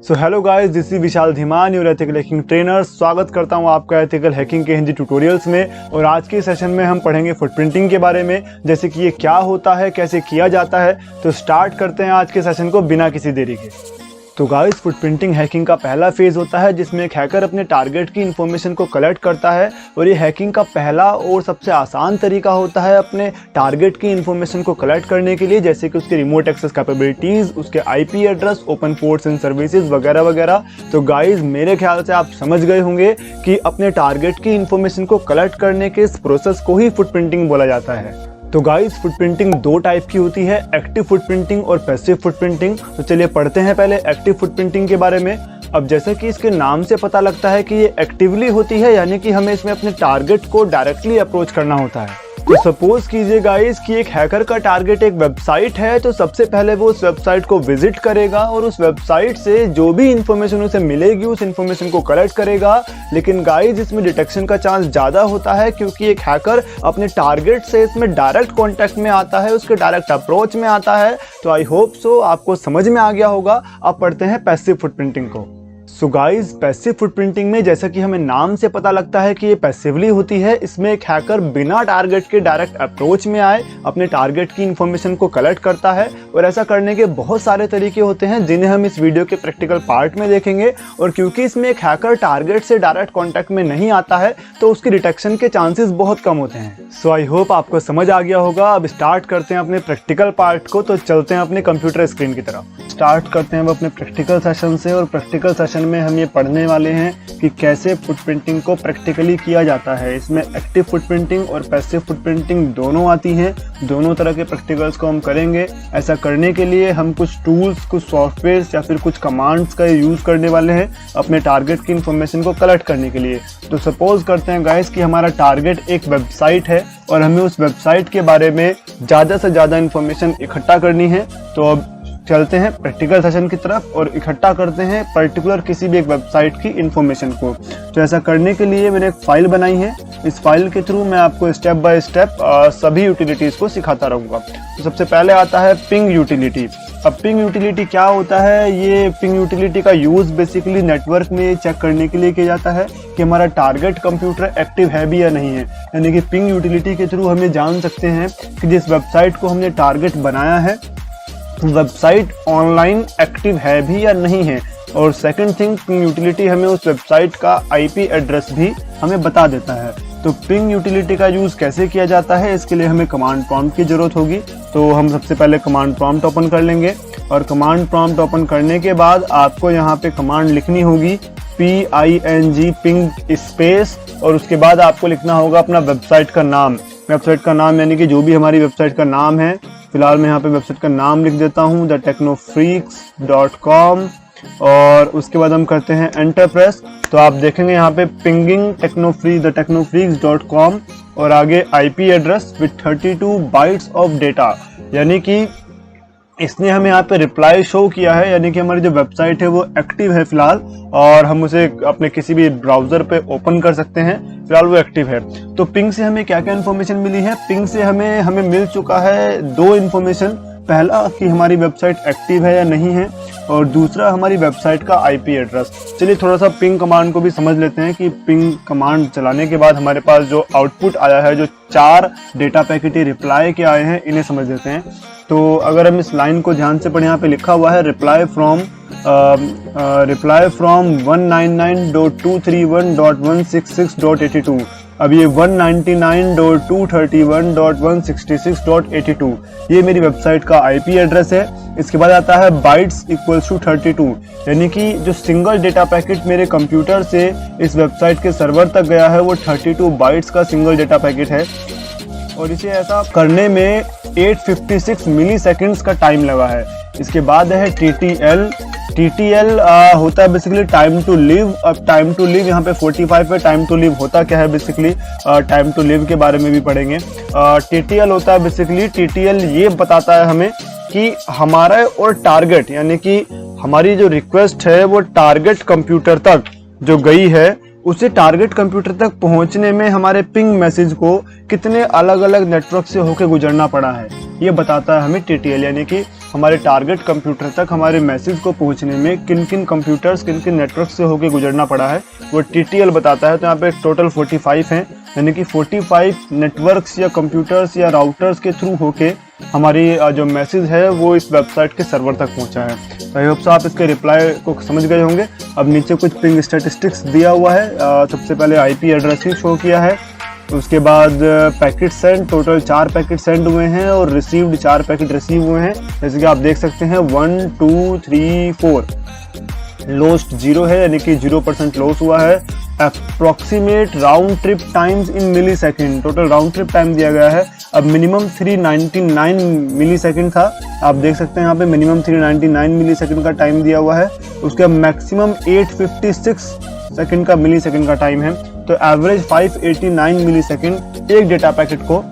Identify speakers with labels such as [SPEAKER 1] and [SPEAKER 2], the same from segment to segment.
[SPEAKER 1] So hello guys, this is Vishal Dhiman, your ethical hacking trainer. स्वागत करता हूं आपका एथिकल हैकिंग के हिंदी ट्यूटोरियल्स में। और आज के सेशन में हम पढ़ेंगे फुटप्रिंटिंग के बारे में, जैसे कि ये क्या होता है, कैसे किया जाता है। तो स्टार्ट करते हैं आज के सेशन को बिना किसी देरी के। तो गाइस, फुटप्रिंटिंग हैकिंग का पहला फेज होता है जिसमें एक हैकर अपने टारगेट की इन्फॉर्मेशन को कलेक्ट करता है। और ये हैकिंग का पहला और सबसे आसान तरीका होता है अपने टारगेट की इन्फॉर्मेशन को कलेक्ट करने के लिए, जैसे कि उसके रिमोट एक्सेस कैपेबिलिटीज़, उसके IP address, open ports and services वगैरह वगैरह। तो गाइस, मेरे ख्याल से आप समझ गए होंगे कि अपने टारगेट की इन्फॉर्मेशन को कलेक्ट करने के इस प्रोसेस को ही फुटप्रिंटिंग बोला जाता है। तो गाइस, फुटप्रिंटिंग दो टाइप की होती है, एक्टिव फुटप्रिंटिंग और पैसिव फुटप्रिंटिंग। तो चलिए पढ़ते हैं पहले एक्टिव फुटप्रिंटिंग के बारे में। अब जैसे कि इसके नाम से पता लगता है कि ये एक्टिवली होती है, यानी कि हमें इसमें अपने टारगेट को डायरेक्टली अप्रोच करना होता है। तो सपोज कीजिए गाइस कि एक हैकर का टारगेट एक वेबसाइट है, तो सबसे पहले वो उस वेबसाइट को विजिट करेगा और उस वेबसाइट से जो भी इंफॉर्मेशन उसे मिलेगी उस इंफॉर्मेशन को कलेक्ट करेगा। लेकिन गाइस, इसमें डिटेक्शन का चांस ज़्यादा होता है क्योंकि एक हैकर अपने टारगेट से इसमें डायरेक्ट कॉन्टैक्ट में आता है, उसके डायरेक्ट अप्रोच में आता है। तो आई होप सो आपको समझ में आ गया होगा। अब पढ़ते हैं पैसिव फुटप्रिंटिंग को। सो गाइस, पैसिव फुटप्रिंटिंग में जैसा कि हमें नाम से पता लगता है कि ये पैसिवली होती है। इसमें एक हैकर बिना टारगेट के डायरेक्ट अप्रोच में आए अपने टारगेट की इन्फॉर्मेशन को कलेक्ट करता है। और ऐसा करने के बहुत सारे तरीके होते हैं जिन्हें हम इस वीडियो के प्रैक्टिकल पार्ट में देखेंगे। और क्योंकि इसमें एक हैकर टारगेट से डायरेक्ट कॉन्टैक्ट में नहीं आता है, तो उसकी डिटेक्शन के चांसेस बहुत कम होते हैं। सो आई होप आपको समझ आ गया होगा। अब स्टार्ट करते हैं अपने प्रैक्टिकल पार्ट को। तो चलते हैं अपने कंप्यूटर स्क्रीन की तरफ। स्टार्ट करते हैं अब अपने प्रैक्टिकल सेशन से। और प्रैक्टिकल सेशन में हम ये पढ़ने वाले हैं कि कैसे फुटप्रिंटिंग को प्रैक्टिकली किया जाता है। इसमें एक्टिव फुटप्रिंटिंग और पैसिव फुटप्रिंटिंग दोनों आती हैं। दोनों तरह के प्रैक्टिकल्स को हम करेंगे। ऐसा करने के लिए हम कुछ टूल्स, कुछ सॉफ्टवेयर्स या फिर कुछ कमांड्स का यूज़ करने वाले हैं अपने टारगेट की इन्फॉर्मेशन को कलेक्ट करने के लिए। तो सपोज करते हैं गाइस कि हमारा टारगेट एक वेबसाइट है और हमें उस वेबसाइट के बारे में ज़्यादा से ज़्यादा इन्फॉर्मेशन इकट्ठा करनी है। तो अब चलते हैं प्रैक्टिकल सेशन की तरफ और इकट्ठा करते हैं पर्टिकुलर किसी भी एक वेबसाइट की इन्फॉर्मेशन को। तो ऐसा करने के लिए मैंने एक फाइल बनाई है। इस फाइल के थ्रू मैं आपको स्टेप बाय स्टेप सभी यूटिलिटीज़ को सिखाता रहूँगा। तो सबसे पहले आता है पिंग यूटिलिटी। अब पिंग यूटिलिटी क्या होता है? ये पिंग यूटिलिटी का यूज़ बेसिकली नेटवर्क में चेक करने के लिए किया जाता है कि हमारा टारगेट कंप्यूटर एक्टिव है भी या नहीं है। यानी कि पिंग यूटिलिटी के थ्रू हम ये जान सकते हैं कि जिस वेबसाइट को हमने टारगेट बनाया है वेबसाइट ऑनलाइन एक्टिव है भी या नहीं है। और सेकंड थिंग, पिंग यूटिलिटी हमें उस वेबसाइट का आईपी एड्रेस भी हमें बता देता है। तो पिंग यूटिलिटी का यूज़ कैसे किया जाता है, इसके लिए हमें कमांड प्रॉम्प्ट की ज़रूरत होगी। तो हम सबसे पहले कमांड प्रॉम्प्ट ओपन कर लेंगे। और कमांड प्रॉम्प्ट ओपन करने के बाद आपको यहाँ पे कमांड लिखनी होगी PING पिंग स्पेस, और उसके बाद आपको लिखना होगा अपना वेबसाइट का नाम। वेबसाइट का नाम यानी कि जो भी हमारी वेबसाइट का नाम है। फिलहाल मैं यहाँ पे वेबसाइट का नाम लिख देता हूँ thetechnofreaks.com। और उसके बाद हम करते हैं एंटर प्रेस। तो आप देखेंगे यहाँ पे पिंगिंग thetechnofreaks.com और आगे IP address with 32 bytes of data. यानी कि इसने हमें यहाँ पे रिप्लाई शो किया है, यानी कि हमारी जो वेबसाइट है वो एक्टिव है फिलहाल, और हम उसे अपने किसी भी ब्राउजर पे ओपन कर सकते हैं। फिलहाल वो एक्टिव है। तो पिंग से हमें क्या क्या इन्फॉर्मेशन मिली है? पिंग से हमें मिल चुका है दो इन्फॉर्मेशन। पहला कि हमारी वेबसाइट एक्टिव है या नहीं है, और दूसरा हमारी वेबसाइट का आईपी एड्रेस। चलिए थोड़ा सा पिंग कमांड को भी समझ लेते हैं कि पिंग कमांड चलाने के बाद हमारे पास जो आउटपुट आया है, जो 4 डेटा पैकेट रिप्लाई के आए हैं, इन्हें समझ लेते हैं। तो अगर हम इस लाइन को ध्यान से पढ़ें, यहाँ पे लिखा हुआ है रिप्लाई फ्रॉम 199.231.166.82। अब ये 199.231.166.82 ये मेरी वेबसाइट का आईपी एड्रेस है। इसके बाद आता है बाइट्स इक्वल्स टू 32, यानी कि जो सिंगल डेटा पैकेट मेरे कंप्यूटर से इस वेबसाइट के सर्वर तक गया है वो 32 बाइट्स का सिंगल डेटा पैकेट है। और इसे ऐसा करने में 856 मिली सेकेंड्स का टाइम लगा है। इसके बाद है TTL होता है बेसिकली टाइम टू लिव। अब टाइम टू लिव यहाँ पे 45 है। टाइम टू लिव होता क्या है बेसिकली, टाइम टू लिव के बारे में भी पढ़ेंगे। TTL होता है बेसिकली, TTL ये बताता है हमें कि हमारा और टारगेट, यानी कि हमारी जो रिक्वेस्ट है वो टारगेट कंप्यूटर तक जो गई है, उसे टारगेट कंप्यूटर तक पहुंचने में हमारे पिंग मैसेज को कितने अलग अलग नेटवर्क से होकर गुजरना पड़ा है, ये बताता है हमें TTL। यानी कि हमारे टारगेट कंप्यूटर तक हमारे मैसेज को पहुंचने में किन किन कंप्यूटर्स, किन किन नेटवर्क से होकर गुजरना पड़ा है, वो TTL बताता है। तो यहाँ पे टोटल 45 हैं, यानी कि 45 नेटवर्क्स या कंप्यूटर्स या राउटर्स के थ्रू होके हमारी जो मैसेज है वो इस वेबसाइट के सर्वर तक पहुंचा है। तो आई होप सो आप इसके रिप्लाई को समझ गए होंगे। अब नीचे कुछ पिंग स्टैटिस्टिक्स दिया हुआ है। सबसे पहले IP एड्रेस ही शो किया है, उसके बाद packet send, total 4 packet send हुए हैं और रिसीव्ड 4 पैकेट रिसीव हुए हैं। जैसे कि आप देख सकते हैं 1 2 3 4 लॉस्ट 0 है, यानी कि 0% लॉस हुआ है। Approximate round trip times in millisecond, total round trip time दिया गया है। अब मिनिमम 399 मिली सेकेंड था, आप देख सकते हैं यहाँ पे मिनिमम 399 मिली सेकेंड का टाइम दिया हुआ है। उसके बाद मैक्सिमम 856 सेकेंड का मिली सेकेंड का टाइम है। तो एवरेज 589 मिली सेकेंड एक डेटा पैकेट को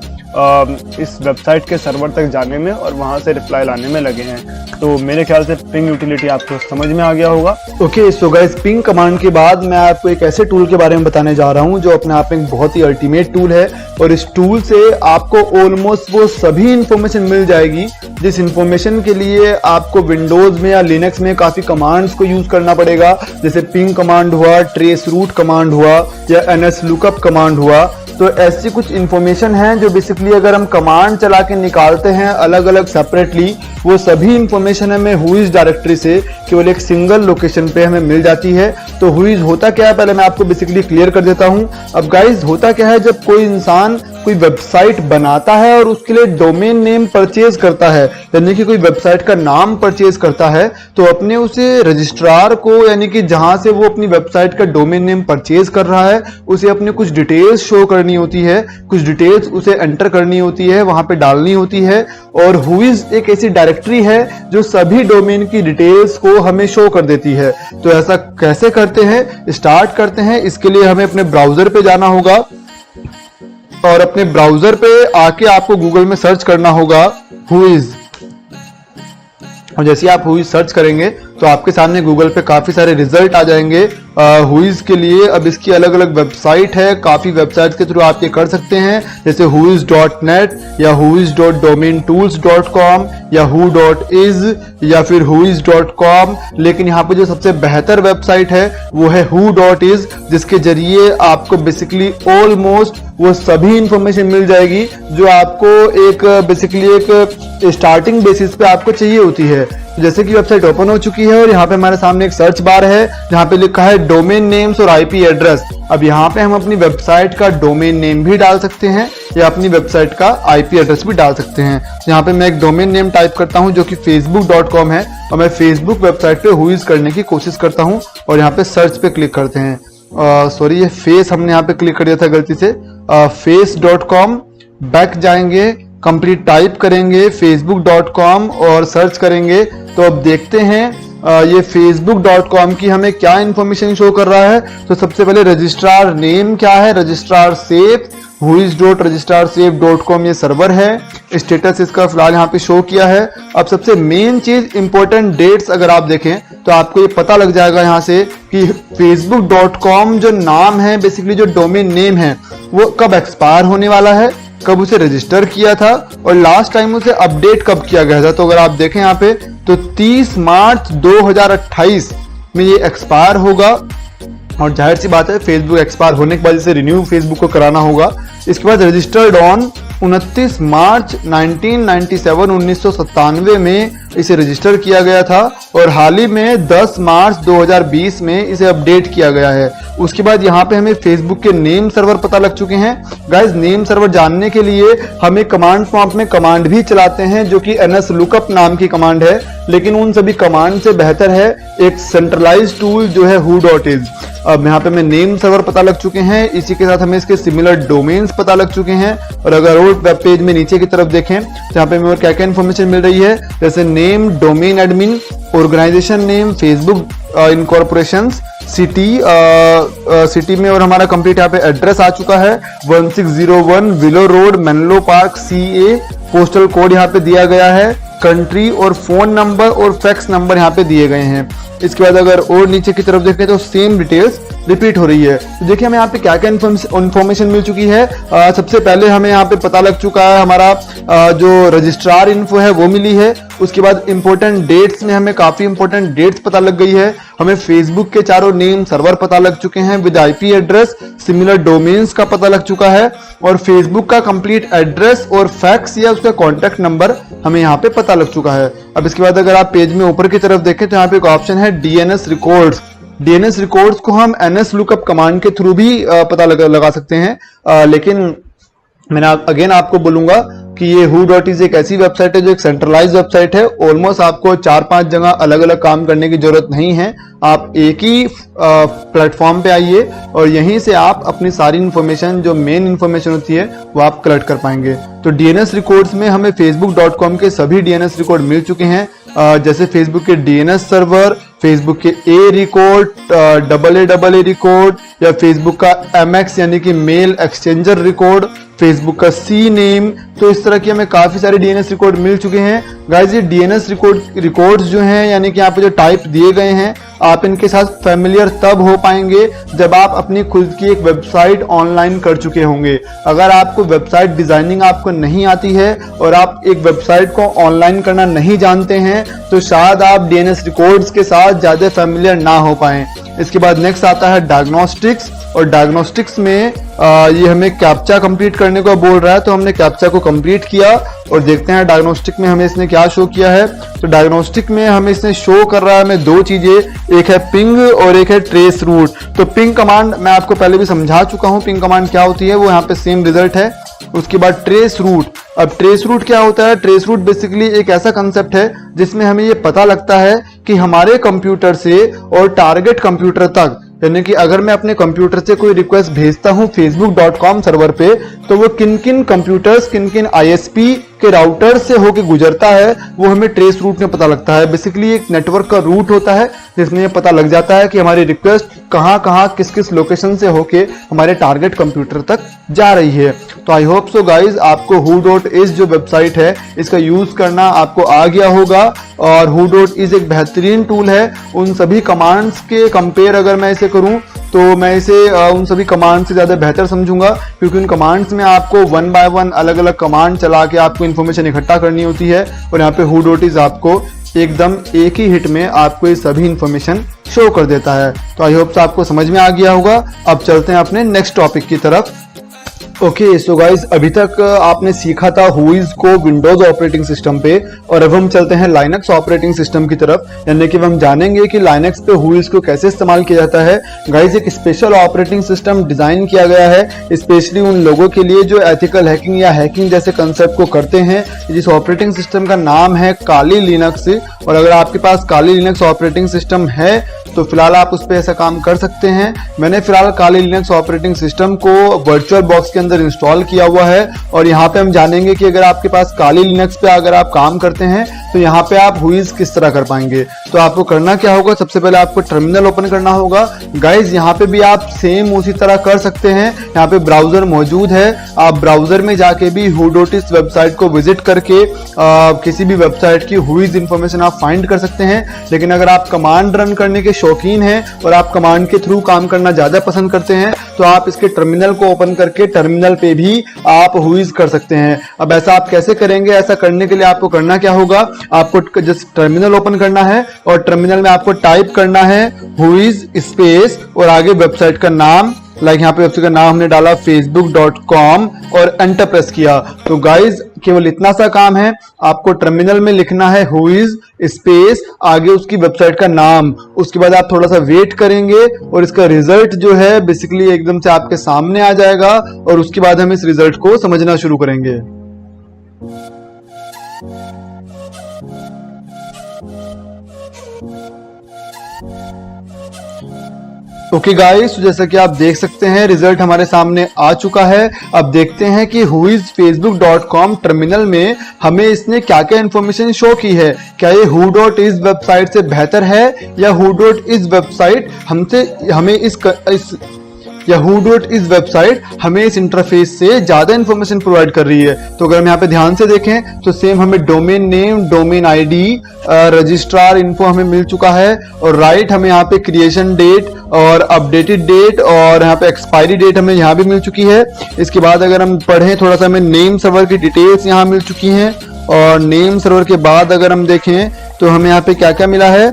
[SPEAKER 1] इस वेबसाइट के सर्वर तक जाने में और वहां से रिप्लाई लाने में लगे हैं। तो मेरे ख्याल से पिंग यूटिलिटी आपको समझ में आ गया होगा।
[SPEAKER 2] Okay, so guys, ping command के बाद मैं आपको एक ऐसे टूल के बारे में बताने जा रहा हूं जो अपने आप में एक बहुत ही अल्टीमेट टूल है और इस टूल से आपको ऑलमोस्ट वो सभी इंफॉर्मेशन मिल जाएगी जिस इंफॉर्मेशन के लिए आपको विंडोज में या लिनक्स में काफी कमांड्स को यूज करना पड़ेगा, जैसे पिंग कमांड हुआ, ट्रेस रूट कमांड हुआ या NSLOOKUP कमांड हुआ। तो ऐसी कुछ इंफॉर्मेशन है जो बेसिकली अगर हम कमांड चला के निकालते हैं अलग अलग सेपरेटली, वो सभी इंफॉर्मेशन हमें हुईज डायरेक्टरी से केवल एक सिंगल लोकेशन पे हमें मिल जाती है। तो हुईज होता क्या है पहले मैं आपको बेसिकली क्लियर कर देता हूं। अब गाइज होता क्या है, जब कोई इंसान कोई वेबसाइट बनाता है और उसके लिए डोमेन नेम परचेज करता है, यानी कि कोई वेबसाइट का नाम परचेज करता है, तो अपने उसे रजिस्ट्रार को, यानी कि जहां से वो अपनी वेबसाइट का डोमेन नेम परचेज कर रहा है, उसे अपने कुछ डिटेल्स शो करनी होती है, कुछ डिटेल्स उसे एंटर करनी होती है, वहां पे डालनी होती है। और हुईज एक ऐसी डायरेक्टरी है जो सभी डोमेन की डिटेल्स को हमें शो कर देती है। तो ऐसा कैसे करते हैं, स्टार्ट करते हैं। इसके लिए हमें अपने ब्राउजर पे जाना होगा और अपने ब्राउजर पे आके आपको गूगल में सर्च करना होगा हुईज। और जैसे आप हुईज सर्च करेंगे तो आपके सामने गूगल पे काफी सारे रिजल्ट आ जाएंगे हुईज के लिए। अब इसकी अलग अलग वेबसाइट है, काफी वेबसाइट के थ्रू आप ये कर सकते हैं, जैसे huiz.net या huiz.domaintools.com या who.is या फिर huiz.com। लेकिन यहाँ पे जो सबसे बेहतर वेबसाइट है वो है who.is, जिसके जरिए आपको बेसिकली ऑलमोस्ट वो सभी इंफॉर्मेशन मिल जाएगी जो आपको एक बेसिकली एक स्टार्टिंग बेसिस पे आपको चाहिए होती है। जैसे कि वेबसाइट ओपन हो चुकी है और यहाँ पे हमारे सामने एक सर्च बार है जहाँ पे लिखा है डोमेन नेम्स और IP एड्रेस। अब यहाँ पे हम अपनी वेबसाइट का डोमेन नेम भी डाल सकते हैं या अपनी वेबसाइट का IP एड्रेस भी डाल सकते हैं। यहाँ पे मैं एक डोमेन नेम टाइप करता हूँ जो कि facebook.com है और मैं फेसबुक वेबसाइट पे हुईज करने की कोशिश करता हूँ और यहाँ पे सर्च पे क्लिक करते हैं। सॉरी, ये फेस हमने यहाँ पे क्लिक कर दिया था गलती से। face.com बैक जाएंगे, कंप्लीट टाइप करेंगे facebook.com और सर्च करेंगे। तो अब देखते हैं ये facebook.com की हमें क्या इंफॉर्मेशन शो कर रहा है। तो सबसे पहले रजिस्ट्रार नेम क्या है, रजिस्ट्रार सेफ huiz.registrarsafe.com ये सर्वर है। स्टेटस इसका फिलहाल यहाँ पे शो किया है। अब सबसे मेन चीज इंपॉर्टेंट डेट्स अगर आप देखें तो आपको ये पता लग जाएगा यहाँ से कि facebook.com जो नाम है, बेसिकली जो डोमेन नेम है, वो कब एक्सपायर होने वाला है, कब उसे रजिस्टर किया था और लास्ट टाइम उसे अपडेट कब किया गया था। तो अगर आप देखें यहाँ पे तो 30 मार्च 2028 में ये एक्सपायर होगा और जाहिर सी बात है फेसबुक एक्सपायर होने के बाद इसे रिन्यू फेसबुक को कराना होगा। इसके बाद रजिस्टर्ड ऑन 29 मार्च 1997 में इसे रजिस्टर किया गया था और हाल ही में 10 मार्च 2020 में इसे अपडेट किया गया है। उसके बाद यहाँ पे हमें फेसबुक के नेम सर्वर पता लग चुके हैं। गाइज, नेम सर्वर जानने के लिए हमें कमांड प्रॉम्प्ट में कमांड भी चलाते हैं जो कि NSLOOKUP नाम की कमांड है, लेकिन उन सभी कमांड से बेहतर है एक सेंट्रलाइज्ड टूल जो है who.is। अब यहाँ पे हमें नेम सर्वर पता लग चुके हैं, इसी के साथ हमें इसके सिमिलर डोमेन्स पता लग चुके हैं। और अगर और वेब पेज में नीचे की तरफ देखें जहाँ पे हमें क्या क्या इन्फॉर्मेशन मिल रही है, जैसे name, domain admin, organization name, Facebook incorporations, city में और हमारा कंप्लीट यहाँ पे एड्रेस आ चुका है 1601 willow road, Menlo park, CA। Postal code यहाँ पे दिया गया है, कंट्री और फोन नंबर और फैक्स नंबर यहाँ पे दिए गए हैं। इसके बाद अगर और नीचे की तरफ देखें तो सेम डिटेल्स रिपीट हो रही है। तो देखिए हमें यहाँ पे क्या क्या इन्फॉर्मेशन मिल चुकी है। सबसे पहले हमें यहाँ पे पता लग चुका है हमारा जो रजिस्ट्रार इन्फो है वो मिली है। उसके बाद इंपॉर्टेंट डेट्स में हमें काफी इंपॉर्टेंट डेट्स पता लग गई है। हमें फेसबुक के चारों नेम सर्वर पता लग चुके हैं with IP address, similar domains का पता लग चुका है और फेसबुक का कंप्लीट एड्रेस और फैक्स या उसका कॉन्टैक्ट नंबर हमें यहाँ पे पता लग चुका है। अब इसके बाद अगर आप पेज में ऊपर की तरफ देखें तो यहाँ पे एक ऑप्शन है डीएनएस रिकॉर्ड्स। डीएनएस रिकॉर्ड्स को हम एनएस लुकअप कमांड के थ्रू भी पता लगा सकते हैं, लेकिन मैंने अगेन आपको बोलूंगा कि ये who.is एक ऐसी वेबसाइट है जो एक सेंट्रलाइज वेबसाइट है। ऑलमोस्ट आपको 4-5 जगह अलग अलग काम करने की जरूरत नहीं है। आप एक ही प्लेटफॉर्म पे आइए और यहीं से आप अपनी सारी इंफॉर्मेशन जो मेन इंफॉर्मेशन होती है वो आप कलेक्ट कर पाएंगे। तो डीएनएस रिकॉर्ड्स में हमें facebook.com के सभी डीएनएस रिकॉर्ड मिल चुके हैं, जैसे फेसबुक के डीएनएस सर्वर, फेसबुक के ए रिकॉर्ड, AA रिकॉर्ड या फेसबुक का MX यानी कि मेल एक्सचेंजर रिकॉर्ड, फेसबुक का सी नेम। तो इस तरह की हमें काफी सारे डीएनएस रिकॉर्ड मिल चुके हैं। गाइस ये डीएनएस रिकॉर्ड्स जो हैं यानी कि यहाँ पे जो टाइप दिए गए हैं आप इनके साथ फेमिलियर तब हो पाएंगे जब आप अपनी खुद की एक वेबसाइट ऑनलाइन कर चुके होंगे। अगर आपको वेबसाइट डिजाइनिंग आपको नहीं आती है और आप एक वेबसाइट को ऑनलाइन करना नहीं जानते हैं तो शायद आप डीएनएस रिकॉर्ड्स के साथ ज्यादा फेमिलियर ना हो पाए। इसके बाद नेक्स्ट आता है डायग्नोस्टिक्स, और डायग्नोस्टिक्स में ये हमें कैप्चा कंप्लीट करने को बोल रहा है, तो हमने कैप्चा को कंप्लीट किया और देखते हैं डायग्नोस्टिक में हमें इसने क्या शो किया है। तो डायग्नोस्टिक में हमें इसने शो कर रहा है हमें दो चीजें, एक है पिंग और एक है ट्रेस रूट। तो पिंग कमांड मैं आपको पहले भी समझा चुका हूं, पिंग कमांड क्या होती है, वो यहाँ पे सेम रिजल्ट है। उसके बाद ट्रेस रूट, अब ट्रेस रूट क्या होता है? ट्रेस रूट बेसिकली एक ऐसा कंसेप्ट है जिसमें हमें ये पता लगता है कि हमारे कंप्यूटर से और टारगेट कंप्यूटर तक, यानी कि अगर मैं अपने कंप्यूटर से कोई रिक्वेस्ट भेजता हूं facebook.com सर्वर पे तो वो किन किन कंप्यूटर्स, किन किन ISP के राउटर से होके गुजरता है वो हमें ट्रेस रूट में पता लगता है। बेसिकली एक नेटवर्क का रूट होता है जिसमें ये पता लग जाता है कि हमारी रिक्वेस्ट कहां कहां किस किस लोकेशन से होके हमारे टारगेट कंप्यूटर तक जा रही है। तो आई होप सो गाइज आपको who.is जो वेबसाइट है इसका यूज करना आपको आ गया होगा, और who.is एक बेहतरीन टूल है। उन सभी कमांड्स के कंपेयर अगर मैं इसे करूं तो मैं इसे उन सभी कमांड से ज्यादा बेहतर समझूंगा, क्योंकि उन कमांड्स में आपको 1 बाय 1 अलग अलग कमांड चला के आपको इन्फॉर्मेशन इकट्ठा करनी होती है, और यहाँ पे who.is आपको एकदम एक ही हिट में आपको ये सभी इन्फॉर्मेशन शो कर देता है। तो आई होप आपको समझ में आ गया होगा। अब चलते हैं अपने नेक्स्ट टॉपिक की तरफ। ओके सो गाइज अभी तक आपने सीखा था whois को विंडोज ऑपरेटिंग सिस्टम पे, और अब हम चलते हैं लाइनक्स ऑपरेटिंग सिस्टम की तरफ, यानी कि हम जानेंगे कि लाइनक्स पे whois को कैसे इस्तेमाल किया जाता है। गाइज एक स्पेशल ऑपरेटिंग सिस्टम डिजाइन किया गया है स्पेशली उन लोगों के लिए जो एथिकल हैकिंग या हैकिंग जैसे कंसेप्ट को करते हैं। जिस ऑपरेटिंग सिस्टम का नाम है काली लिनक्स, और अगर आपके पास काली लिनक्स ऑपरेटिंग सिस्टम है तो फिलहाल आप उस पर ऐसा काम कर सकते हैं। मैंने फिलहाल काली लिनक्स ऑपरेटिंग सिस्टम को वर्चुअल बॉक्स के अंदर इंस्टॉल किया हुआ है, और यहाँ पे हम जानेंगे कि अगर आपके पास काली लिनक्स पे अगर आप काम करते हैं तो यहाँ पे आप whois किस तरह कर पाएंगे। तो आपको करना क्या होगा, सबसे पहले आपको टर्मिनल ओपन करना होगा। गाइज यहाँ पे भी आप सेम उसी तरह कर सकते हैं, यहाँ पे ब्राउजर मौजूद है, आप ब्राउजर में जाके भी who.is वेबसाइट को विजिट करके किसी भी वेबसाइट की whois इंफॉर्मेशन आप फाइंड कर सकते हैं। लेकिन अगर आप कमांड रन करने के शौकीन हैं और आप कमांड के थ्रू काम करना ज्यादा पसंद करते हैं तो आप इसके टर्मिनल को ओपन करके टर्मिनल पे भी आप whois कर सकते हैं। अब ऐसा आप कैसे करेंगे? ऐसा करने के लिए आपको करना क्या होगा, आपको जस्ट टर्मिनल ओपन करना है और टर्मिनल में आपको टाइप करना है whois स्पेस और आगे वेबसाइट का नाम, लाइक यहाँ पे वेबसाइट का नाम हमने डाला facebook.com और एंटर प्रेस किया। तो गाइज केवल इतना सा काम है, आपको टर्मिनल में लिखना है whois स्पेस आगे उसकी वेबसाइट का नाम, उसके बाद आप थोड़ा सा वेट करेंगे और इसका रिजल्ट जो है बेसिकली एकदम से आपके सामने आ जाएगा, और उसके बाद हम इस रिजल्ट को समझना शुरू करेंगे। ओके गाइस, जैसा कि आप देख सकते हैं रिजल्ट हमारे सामने आ चुका है। अब देखते हैं कि whois facebook.com टर्मिनल में हमें इसने क्या क्या इंफॉर्मेशन शो की है। क्या ये who.is वेबसाइट से बेहतर है या who.is वेबसाइट who.is वेबसाइट हमें इस इंटरफेस से ज्यादा इंफॉर्मेशन प्रोवाइड कर रही है। तो अगर हम यहाँ पे ध्यान से देखें तो सेम हमें domain name, domain ID, registrar info हमें मिल चुका है, और राइट हमें यहाँ पे क्रिएशन डेट और अपडेटेड डेट और यहाँ पे एक्सपायरी डेट हमें यहाँ भी मिल चुकी है। इसके बाद अगर हम पढ़ें थोड़ा सा, हमें नेम सर्वर की डिटेल्स यहाँ मिल चुकी हैं। और नेम सर्वर के बाद अगर हम देखें तो हमें यहाँ पे क्या क्या मिला है,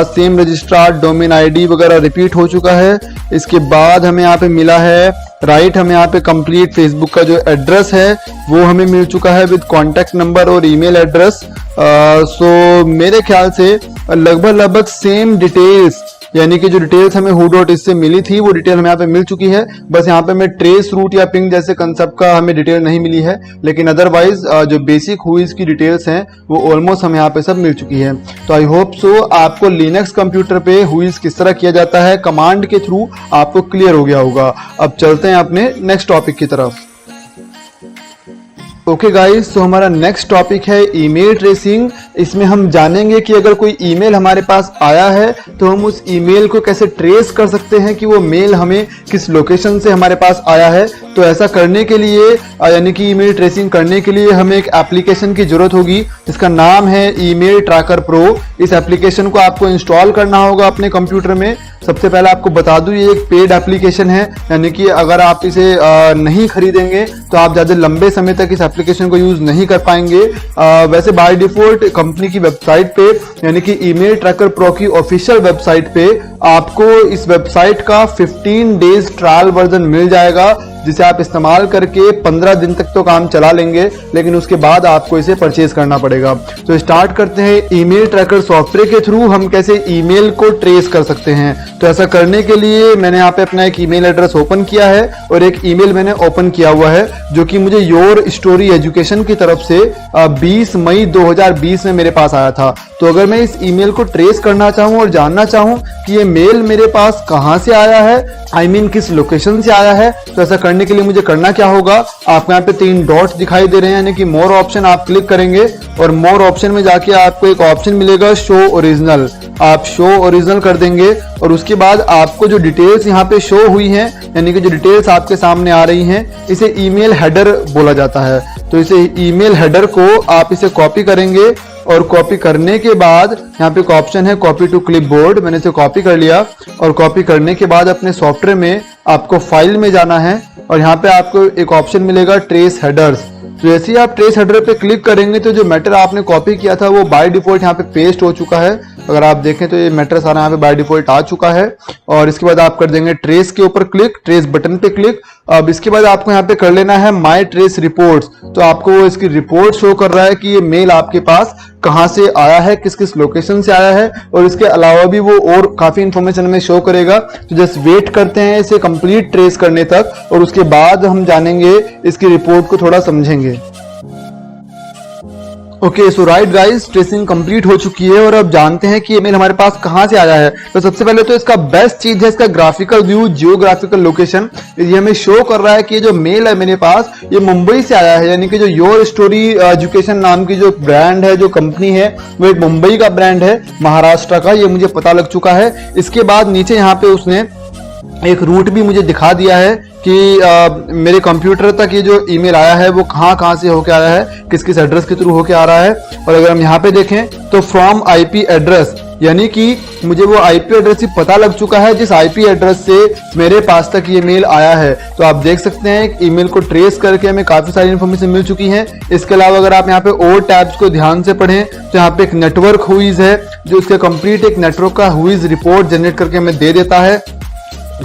[SPEAKER 2] सेम रजिस्ट्रार, डोमेन आईडी वगैरह रिपीट हो चुका है। इसके बाद हमें यहाँ पे मिला है राइट, हमें यहाँ पे कंप्लीट फेसबुक का जो एड्रेस है वो हमें मिल चुका है विद कॉन्टैक्ट नंबर और ईमेल एड्रेस। सो मेरे ख्याल से लगभग सेम डिटेल्स, यानी कि जो डिटेल्स हमें who.is से मिली थी वो डिटेल हमें यहाँ पे मिल चुकी है। बस यहाँ पे हमें ट्रेस रूट या पिंग जैसे कंसेप्ट का हमें डिटेल नहीं मिली है, लेकिन अदरवाइज जो बेसिक whois की डिटेल्स हैं वो ऑलमोस्ट हमें यहाँ पे सब मिल चुकी है। तो आई होप सो आपको लिनक्स कंप्यूटर पे whois किस तरह किया जाता है कमांड के थ्रू आपको क्लियर हो गया होगा। अब चलते हैं अपने नेक्स्ट टॉपिक की तरफ। ओके गाइस, तो हमारा नेक्स्ट टॉपिक है ईमेल ट्रेसिंग। इसमें हम जानेंगे कि अगर कोई ईमेल हमारे पास आया है तो हम उस ईमेल को कैसे ट्रेस कर सकते हैं कि वो मेल हमें किस लोकेशन से हमारे पास आया है। तो ऐसा करने के लिए यानी कि ईमेल ट्रेसिंग करने के लिए हमें एक एप्लीकेशन की जरूरत होगी जिसका नाम है ईमेल ट्रैकर प्रो। इस एप्लीकेशन को आपको इंस्टॉल करना होगा अपने कंप्यूटर में। सबसे पहले आपको बता दूं ये एक पेड एप्लीकेशन है, यानी कि अगर आप इसे नहीं खरीदेंगे तो आप ज़्यादा लंबे समय तक इस एप्लीकेशन को यूज नहीं कर पाएंगे। वैसे बाय डिफॉल्ट कंपनी की वेबसाइट पे, यानी कि ईमेल ट्रैकर प्रो की ऑफिशियल वेबसाइट पे आपको इस वेबसाइट का 15 डेज ट्रायल वर्जन मिल जाएगा, जिसे आप इस्तेमाल करके 15 दिन तक तो काम चला लेंगे, लेकिन उसके बाद आपको इसे परचेज करना पड़ेगा। तो स्टार्ट करते हैं ईमेल ट्रैकर सॉफ्टवेयर के थ्रू हम कैसे ईमेल को ट्रेस कर सकते हैं। तो ऐसा करने के लिए मैंने यहाँ पे अपना एक ईमेल एड्रेस ओपन किया है और एक ईमेल मैंने ओपन किया हुआ है जो कि मुझे योर स्टोरी एजुकेशन की तरफ से 20 मई 2020 में मेरे पास आया था। तो अगर मैं इस ईमेल को ट्रेस करना चाहूँ और जानना चाहूँ कि ये मेल मेरे पास कहाँ से आया है, आई मीन किस लोकेशन से आया है, तो ऐसा करने के लिए मुझे करना क्या होगा, आपको यहाँ पे 3 डॉट्स दिखाई दे रहे हैं, यानी कि मोर ऑप्शन आप क्लिक करेंगे और मोर ऑप्शन में जाके आपको एक ऑप्शन मिलेगा शो ओरिजिनल। आप शो ओरिजिनल कर देंगे और उसके बाद आपको जो डिटेल्स यहाँ पे शो हुई हैं, यानी कि जो डिटेल्स आपके सामने आ रही हैं, इसे ईमेल हेडर बोला जाता है। तो इसे ईमेल हेडर को आप इसे कॉपी करेंगे और कॉपी करने के बाद यहाँ पे एक ऑप्शन है कॉपी टू क्लिपबोर्ड, मैंने इसे कॉपी कर लिया। और कॉपी करने के बाद अपने सॉफ्टवेयर में आपको फाइल में जाना है और यहाँ पे आपको एक ऑप्शन मिलेगा ट्रेस हेडर्स। तो जैसे ही आप ट्रेस हेडर पे क्लिक करेंगे तो जो मैटर आपने कॉपी किया था वो बाय डिफॉल्ट यहाँ पे पेस्ट हो चुका है। अगर आप देखें तो ये मैटर सारा यहाँ पे बाय डिफॉल्ट आ चुका है। और इसके बाद आप कर देंगे ट्रेस के ऊपर क्लिक, ट्रेस बटन पे क्लिक। अब इसके बाद आपको यहाँ पे कर लेना है माई ट्रेस रिपोर्ट्स। तो आपको वो इसकी रिपोर्ट शो कर रहा है कि ये मेल आपके पास कहाँ से आया है, किस किस लोकेशन से आया है, और इसके अलावा भी वो और काफी इंफॉर्मेशन हमें शो करेगा। तो जस्ट वेट करते हैं इसे कंप्लीट ट्रेस करने तक और उसके बाद हम जानेंगे इसकी रिपोर्ट को थोड़ा समझेंगे। ओके, सो राइट गाइस, ट्रेसिंग कंप्लीट हो चुकी है और अब जानते हैं कि ये मेल हमारे पास कहाँ से आया है। तो सबसे पहले तो इसका बेस्ट चीज है इसका ग्राफिकल व्यू, जियोग्राफिकल लोकेशन। ये हमें शो कर रहा है कि ये जो मेल है मेरे पास ये मुंबई से आया है, यानी कि जो योर स्टोरी एजुकेशन नाम की जो ब्रांड है, जो कंपनी है, वो एक मुंबई का ब्रांड है, महाराष्ट्र का, ये मुझे पता लग चुका है। इसके बाद नीचे यहाँ पे उसने एक रूट भी मुझे दिखा दिया है कि मेरे कंप्यूटर तक ये जो ईमेल आया है वो कहाँ से होके आया है, किस किस एड्रेस के थ्रू होके आ रहा है। और अगर हम यहाँ पे देखें तो फ्रॉम आईपी एड्रेस, यानी कि मुझे वो आईपी एड्रेस ही पता लग चुका है जिस आईपी एड्रेस से मेरे पास तक ये मेल आया है। तो आप देख सकते हैं ईमेल को ट्रेस करके हमें काफी सारी इन्फॉर्मेशन मिल चुकी है। इसके अलावा अगर आप यहाँ पे और टैब्स को ध्यान से पढ़ें तो यहाँ पे एक नेटवर्क हुईज है जो इसके कंप्लीट एक नेटवर्क का हुईज रिपोर्ट जनरेट करके हमें दे देता है।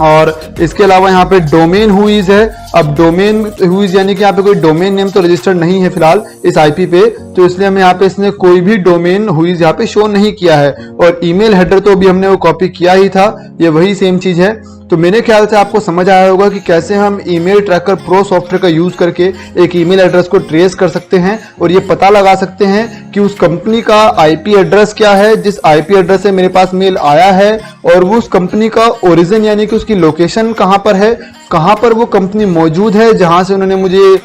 [SPEAKER 2] और इसके अलावा यहाँ पे डोमेन हुईज है। अब डोमेन हुईज यानी कि यहाँ पे कोई डोमेन नेम तो रजिस्टर्ड नहीं है फिलहाल इस आईपी पे, तो इसलिए हमें यहाँ पे इसने कोई भी डोमेन हुईज यहाँ पे शो नहीं किया है। और ईमेल हेडर तो अभी हमने वो कॉपी किया ही था, ये वही सेम चीज है। तो मेरे ख्याल से आपको समझ आया होगा कि कैसे हम ईमेल ट्रैकर प्रो सॉफ्टवेयर का यूज करके एक ईमेल एड्रेस को ट्रेस कर सकते हैं और ये पता लगा सकते हैं कि उस कंपनी का आईपी एड्रेस क्या है जिस आईपी एड्रेस से मेरे पास मेल आया है, और वो उस कंपनी का ओरिजिन यानी कि उसकी लोकेशन कहाँ पर है, कहाँ पर वो कंपनी मौजूद है जहां से उन्होंने मुझे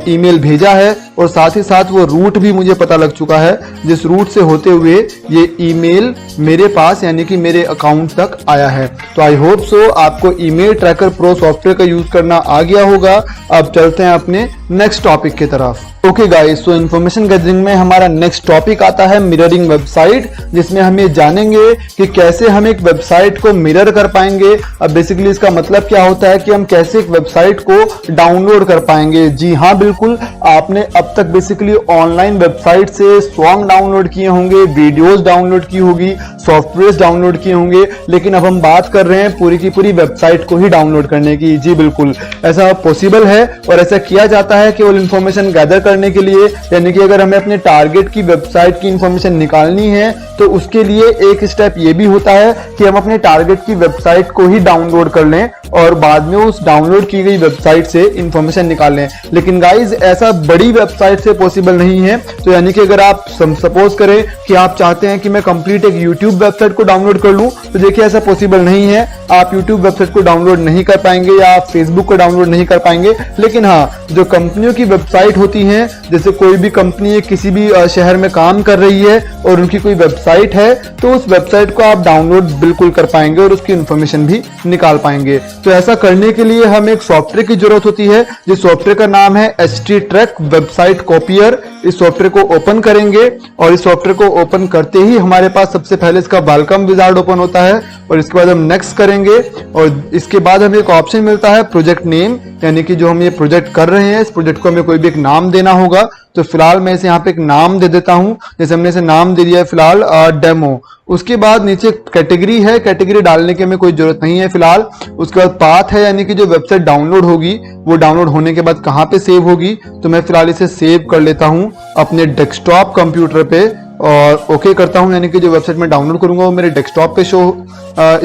[SPEAKER 2] ईमेल भेजा है और साथ ही साथ वो रूट भी मुझे पता लग चुका है, जिस रूट से होते हुए ये ईमेल मेरे पास यानी कि मेरे अकाउंट तक आया है। तो आई होप सो आपको ईमेल ट्रैकर प्रो सॉफ्टवेयर का यूज करना आ गया होगा। अब चलते हैं अपने नेक्स्ट टॉपिक की तरफ। Okay guys, so information gathering में हमारा नेक्स्ट टॉपिक आता है मिररिंग वेबसाइट, जिसमें हम ये जानेंगे कि कैसे हम एक वेबसाइट को मिरर कर पाएंगे। अब बेसिकली इसका मतलब क्या होता है कि हम कैसे एक वेबसाइट को डाउनलोड कर पाएंगे। जी हाँ, बिल्कुल, आपने अब तक बेसिकली ऑनलाइन वेबसाइट से सॉन्ग डाउनलोड किए होंगे, वीडियोस डाउनलोड की होगी, सॉफ्टवेयर डाउनलोड किए होंगे, लेकिन अब हम बात कर रहे हैं पूरी की पूरी वेबसाइट को ही डाउनलोड करने की। जी बिल्कुल, ऐसा पॉसिबल है और ऐसा किया जाता है केवल इन्फॉर्मेशन गैदर करने के लिए। यानी कि अगर हमें अपने टारगेट की वेबसाइट की इंफॉर्मेशन निकालनी है तो उसके लिए एक स्टेप ये भी होता है कि हम अपने टारगेट की वेबसाइट को ही डाउनलोड कर लें और बाद में उस डाउनलोड की गई वेबसाइट से इंफॉर्मेशन निकाल लें। लेकिन गाइज, ऐसा बड़ी वेबसाइट से पॉसिबल नहीं है। तो यानी कि अगर आप सपोज करें कि आप चाहते हैं कि मैं कंप्लीट एक यूट्यूब वेबसाइट को डाउनलोड कर लूं, तो देखिए ऐसा पॉसिबल नहीं है। आप यूट्यूब वेबसाइट को डाउनलोड नहीं कर पाएंगे या आप फेसबुक को डाउनलोड नहीं कर पाएंगे। लेकिन हाँ, जो कंपनियों की वेबसाइट होती है, जैसे कोई भी कंपनी किसी भी शहर में काम कर रही है और उनकी कोई वेबसाइट है, तो उस वेबसाइट को आप डाउनलोड बिल्कुल कर पाएंगे और उसकी इंफॉर्मेशन भी निकाल पाएंगे। तो ऐसा करने के लिए हमें एक सॉफ्टवेयर की जरूरत होती है, जिस सॉफ्टवेयर का नाम है httrack वेबसाइट कॉपियर। इस सॉफ्टवेयर को ओपन करेंगे और इस सॉफ्टवेयर को ओपन करते ही हमारे पास सबसे पहले इसका वेलकम विजार्ड ओपन होता है और इसके बाद हम नेक्स्ट करेंगे और इसके बाद हमें एक ऑप्शन मिलता है प्रोजेक्ट नेम, यानी कि जो हम ये प्रोजेक्ट कर रहे हैं इस प्रोजेक्ट को हमें कोई भी एक नाम देना होगा। तो फिलहाल मैं इसे यहाँ पे एक नाम दे देता हूँ, जैसे हमने इसे नाम दे दिया है फिलहाल डेमो। उसके बाद नीचे कैटेगरी है, कैटेगरी डालने की हमें कोई जरूरत नहीं है फिलहाल। उसके बाद पाथ है, यानी कि जो वेबसाइट डाउनलोड होगी वो डाउनलोड होने के बाद कहाँ पे सेव होगी। तो मैं फिलहाल इसे सेव कर लेता हूँ अपने डेस्कटॉप कंप्यूटर पे और ओके करता हूँ, यानी कि जो वेबसाइट मैं डाउनलोड करूंगा वो मेरे डेस्कटॉप पे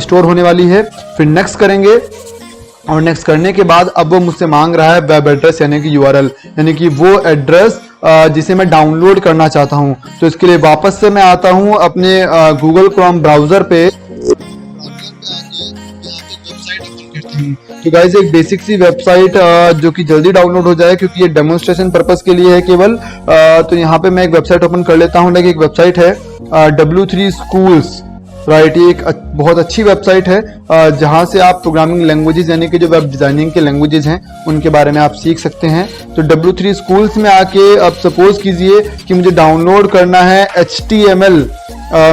[SPEAKER 2] स्टोर होने वाली है। फिर नेक्स्ट करेंगे और नेक्स्ट करने के बाद अब वो मुझसे मांग रहा है वेब एड्रेस यानी कि URL, यानी कि वो एड्रेस जिसे मैं डाउनलोड करना चाहता हूं। तो इसके लिए वापस से मैं आता हूं अपने गूगल क्रोम ब्राउजर पे। तो गाइस, एक बेसिक सी वेबसाइट जो कि जल्दी डाउनलोड हो जाए, क्योंकि ये डेमोन्स्ट्रेशन पर्पस के लिए है केवल। तो यहाँ पे मैं एक वेबसाइट ओपन कर लेता हूँ। लाइक एक वेबसाइट है W3 Schools, राइट। ये एक बहुत अच्छी वेबसाइट है जहां से आप प्रोग्रामिंग लैंग्वेजेस यानी कि जो वेब डिजाइनिंग के लैंग्वेजेस हैं उनके बारे में आप सीख सकते हैं। तो W3 Schools में आके अब सपोज कीजिए कि मुझे डाउनलोड करना है HTML।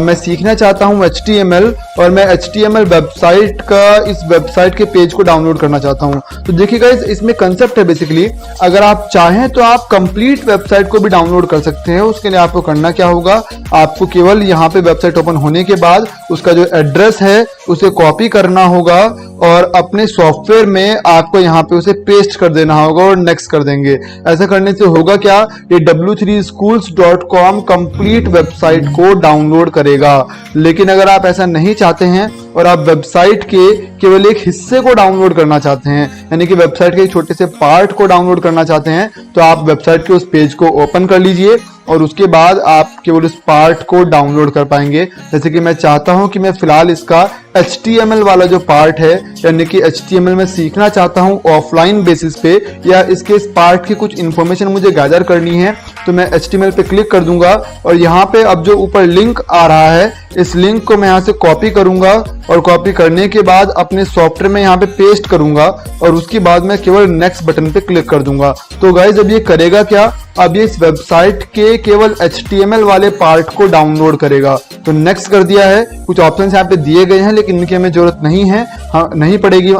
[SPEAKER 2] मैं सीखना चाहता हूं HTML और मैं HTML वेबसाइट का इस वेबसाइट के पेज को डाउनलोड करना चाहता हूं। तो देखिए गाइस, इसमें कंसेप्ट है बेसिकली, अगर आप चाहें तो आप कंप्लीट वेबसाइट को भी डाउनलोड कर सकते हैं। उसके लिए आपको करना क्या होगा, आपको केवल यहाँ पे वेबसाइट ओपन होने के बाद उसका जो एड्रेस है उसे कॉपी करना होगा और अपने सॉफ्टवेयर में आपको यहाँ पे उसे पेस्ट कर देना होगा और नेक्स्ट कर देंगे। ऐसा करने से होगा क्या, ये w3schools.com कंप्लीट वेबसाइट को डाउनलोड करेगा। लेकिन अगर आप ऐसा नहीं चाहते हैं और आप वेबसाइट के केवल एक हिस्से को डाउनलोड करना चाहते हैं, यानी कि वेबसाइट के एक छोटे से पार्ट को डाउनलोड करना चाहते हैं, तो आप वेबसाइट के उस पेज को ओपन कर लीजिए और उसके बाद आप केवल उस पार्ट को डाउनलोड कर पाएंगे। जैसे कि मैं चाहता हूं कि मैं फिलहाल इसका HTML वाला जो पार्ट है, यानी कि HTML में सीखना चाहता हूं ऑफलाइन बेसिस पे, या इसके इस पार्ट की कुछ इंफॉर्मेशन मुझे गैदर करनी है, तो मैं HTML पे क्लिक कर दूंगा और यहाँ पे अब जो ऊपर लिंक आ रहा है इस लिंक को मैं यहाँ से कॉपी करूंगा और कॉपी करने के बाद अपने सॉफ्टवेयर में यहाँ पे पेस्ट करूंगा और उसके बाद मैं केवल नेक्स्ट बटन पे क्लिक कर दूंगा। तो गाइज, अब ये करेगा क्या, अब ये इस वेबसाइट के केवल HTML वाले पार्ट को डाउनलोड करेगा। तो नेक्स्ट कर दिया है, कुछ ऑप्शंस यहाँ पे दिए गए हैं लेकिन इनकी हमें जरूरत नहीं है, हाँ नहीं पड़ेगी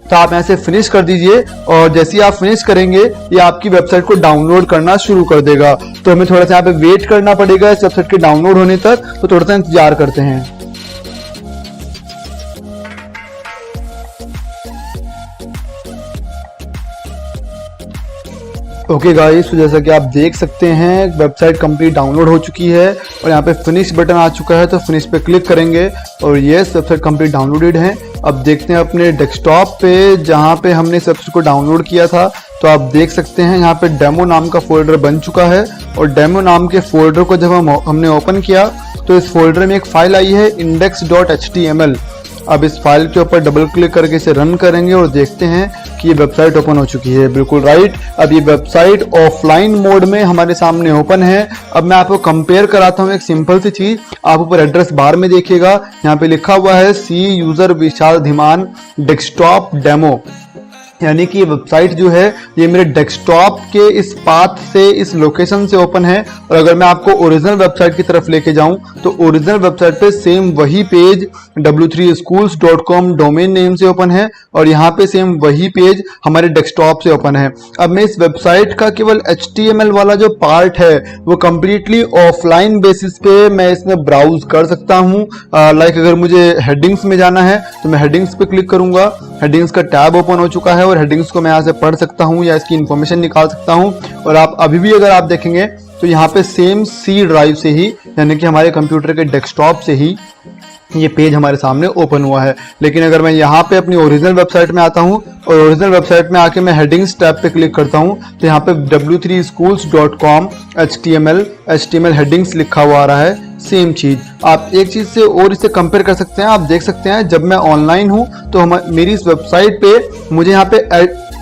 [SPEAKER 2] तो आप यहाँ से फिनिश कर दीजिए और जैसे ही आप फिनिश करेंगे ये आपकी वेबसाइट को डाउनलोड करना शुरू कर देगा। तो हमें थोड़ा सा यहाँ पे वेट करना पड़ेगा इस वेबसाइट के डाउनलोड होने तक, तो थोड़ा सा इंतजार करते हैं। ओके गाइस, तो जैसा कि आप देख सकते हैं वेबसाइट कंप्लीट डाउनलोड हो चुकी है और यहाँ पे फिनिश बटन आ चुका है, तो फिनिश पे क्लिक करेंगे और यस, वेबसाइट कंप्लीट डाउनलोडेड है। अब देखते हैं अपने डेस्कटॉप पे जहाँ पे हमने इस वेबसाइट को डाउनलोड किया था, तो आप देख सकते हैं यहाँ पे डेमो नाम का फोल्डर बन चुका है और डेमो नाम के फोल्डर को जब हमने ओपन किया तो इस फोल्डर में एक फाइल आई है index.html। अब इस फाइल के ऊपर डबल क्लिक करके इसे रन करेंगे और देखते हैं कि ये वेबसाइट ओपन हो चुकी है। बिल्कुल राइट, अब ये वेबसाइट ऑफलाइन मोड में हमारे सामने ओपन है। अब मैं आपको कंपेयर कराता हूँ एक सिंपल सी चीज। आप ऊपर एड्रेस बार में देखिएगा, यहाँ पे लिखा हुआ है सी यूजर विशाल धीमान डेस्कटॉप डेमो, यानी कि ये वेबसाइट जो है ये मेरे डेस्कटॉप के इस पाथ से, इस लोकेशन से ओपन है। और अगर मैं आपको ओरिजिनल वेबसाइट की तरफ लेके जाऊं तो ओरिजिनल वेबसाइट पे सेम वही पेज w3schools.com डोमेन नेम से ओपन है और यहाँ पे सेम वही पेज हमारे डेस्कटॉप से ओपन है। अब मैं इस वेबसाइट का केवल HTML वाला जो पार्ट है वो कंप्लीटली ऑफलाइन बेसिस पे मैं इसमें ब्राउज कर सकता हूँ। लाइक अगर मुझे हेडिंग्स में जाना है तो मैं हेडिंग्स पे क्लिक करूंगा, हेडिंग्स का टैब ओपन हो चुका है और हेडिंग्स को मैं यहाँ से पढ़ सकता हूँ या इसकी इंफॉर्मेशन निकाल सकता हूँ। और आप अभी भी अगर आप देखेंगे तो यहाँ पे सेम सी ड्राइव से ही, यानी कि हमारे कंप्यूटर के डेस्कटॉप से ही ये पेज हमारे सामने ओपन हुआ है। लेकिन अगर मैं यहाँ पे अपनी ओरिजिनल वेबसाइट में आता हूँ और ओरिजिनल वेबसाइट में आके मैं हेडिंग्स टैब पे क्लिक करता हूँ तो यहाँ पे w3schools.com HTML हेडिंग्स लिखा हुआ आ रहा है। सेम चीज आप एक चीज से और इसे कंपेयर कर सकते हैं। आप देख सकते हैं जब मैं ऑनलाइन हूँ तो मेरी इस वेबसाइट पे मुझे यहाँ पे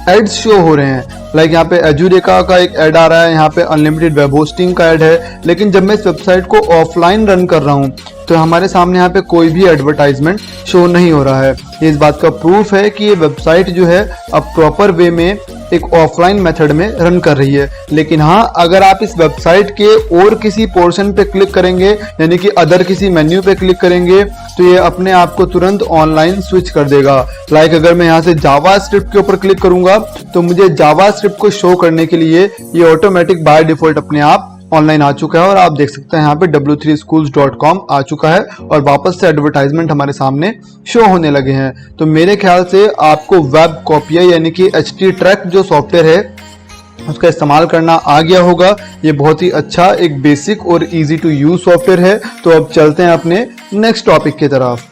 [SPEAKER 2] एड्स शो हो रहे हैं। लाइक यहाँ पे एजुरेका का एक ऐड आ रहा है, यहाँ पे अनलिमिटेड वेब होस्टिंग का ऐड है। लेकिन जब मैं इस वेबसाइट को ऑफलाइन रन कर रहा हूँ तो हमारे सामने यहाँ पे कोई भी एडवर्टाइजमेंट शो नहीं हो रहा है। ये इस बात का प्रूफ है कि ये वेबसाइट जो है अब प्रॉपर वे में एक ऑफलाइन मेथड में रन कर रही है। लेकिन हाँ, अगर आप इस वेबसाइट के और किसी पोर्शन पे क्लिक करेंगे, यानी कि अदर किसी मेन्यू पे क्लिक करेंगे तो ये अपने आप को तुरंत ऑनलाइन स्विच कर देगा। लाइक अगर मैं यहाँ से जावा स्क्रिप्ट के ऊपर क्लिक करूंगा तो मुझे जावा स्क्रिप्ट को शो करने के लिए ये ऑटोमेटिक बाय डिफॉल्ट अपने आप ऑनलाइन आ चुका है। और आप देख सकते हैं यहाँ पे w3schools.com आ चुका है और वापस से एडवर्टाइजमेंट हमारे सामने शो होने लगे हैं। तो मेरे ख्याल से आपको वेब कॉपियर यानी कि httrack जो सॉफ्टवेयर है उसका इस्तेमाल करना आ गया होगा। ये बहुत ही अच्छा एक बेसिक और इजी टू यूज सॉफ्टवेयर है। तो अब चलते हैं अपने नेक्स्ट टॉपिक की तरफ।